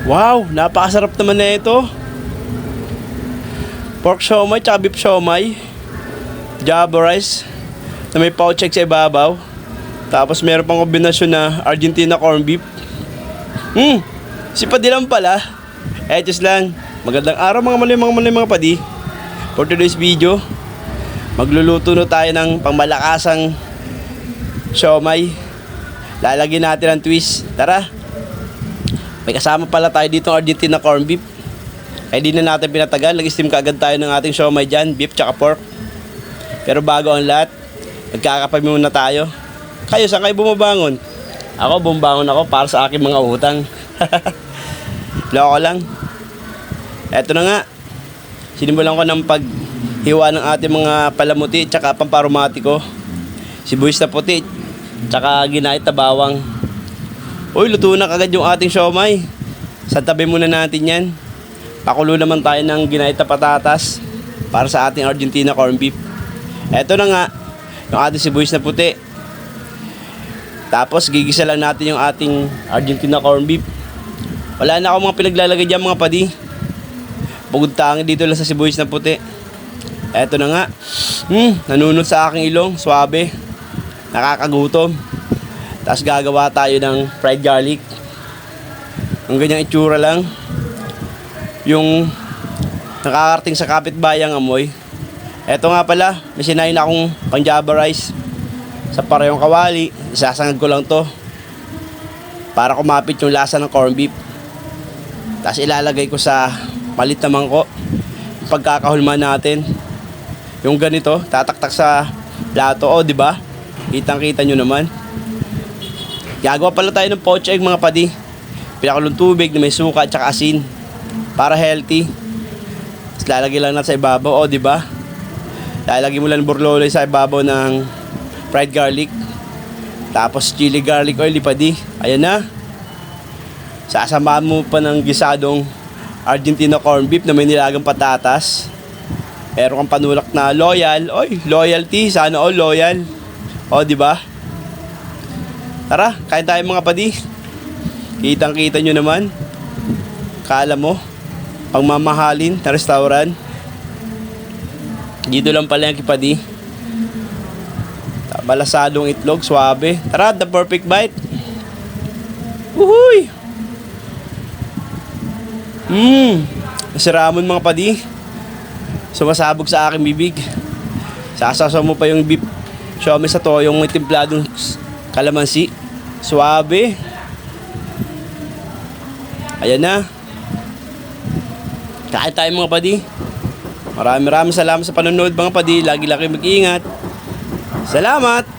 Wow, napakasarap naman na ito. Pork siomai tsaka beef siomai. Java rice na may pouchek sa ibabaw. Tapos meron pang kombinasyon na Argentina corn beef. Si Padi lang pala. Just lang. Magandang araw mga padi. For today's video, magluluto na tayo ng pangmalakasang siomai. Lalagyan natin ang twist. Tara. May kasama pala tayo dito ng Argentina corn beef. Kaya di na natin pinatagal. Nag-steam kaagad tayo ng ating siomai dyan. Beef tsaka pork. Pero bago ang lahat, magkakape muna tayo. Kayo, saan kayo bumabangon? Ako, bumabangon ako para sa aking mga utang. Loko lang. Eto na nga. Sinimulan ko ng paghiwa ng ating mga palamuti tsaka pamparomatiko. Sibuyas na puti tsaka ginait na bawang. Uy, luto na kagad yung ating siomai. Santabi muna natin yan. Pakulo naman tayo ng ginait na patatas para sa ating Argentina corn beef. Eto na nga, yung ating sibuyas na puti. Tapos gigisa lang natin yung ating Argentina corn beef. Wala na akong mga pinaglalagay dyan mga padi. Bugod tangi dito lang sa sibuyas na puti. Eto na nga. Nanunod sa aking ilong, swabe. Nakakagutom. Tapos gagawa tayo ng fried garlic. Ang ganyang itsura lang. Yung nakakarating sa kapitbayang amoy. Eto nga pala, may sinayin akong pang Java rice. Sa parehong kawali, isasangag ko lang to para kumapit yung lasa ng corn beef. Tapos ilalagay ko sa palit na mangkok. Yung pagkakahulma natin, yung ganito, tataktak sa plato. O, di ba? Kitang-kita nyo naman. Gagawa pala tayo ng poached egg mga padi. Pinakulong tubig na may suka at saka asin para healthy. Tapos lalagay lang natin sa ibabaw. O, di ba? Lalagay mo lang ng burloloy sa ibabaw ng fried garlic. Tapos chili garlic oil, padi. Ayan na. Sasamahan mo pa ng gisadong Argentina corn beef na may nilagang patatas. Meron kang panulak na loyal. Oy, loyalty. Sana all loyal. O, di ba? Tara, kain tayo mga padi. Kitang-kita nyo naman. Kala mo, pangmamahalin na restaurant. Dito lang pala yung kipadi. Balasadong itlog, swabe. Tara, the perfect bite. Uhuy! Siramon mga padi. Sumasabog sa aking bibig. Sasasaw mo pa yung beef siomai sa toyong may timpladong kalamansi. Swabe. Ayan na. Kain tayo mga padi. Maraming salamat sa panonood mga padi. Lagi-lagi mag-iingat. Salamat!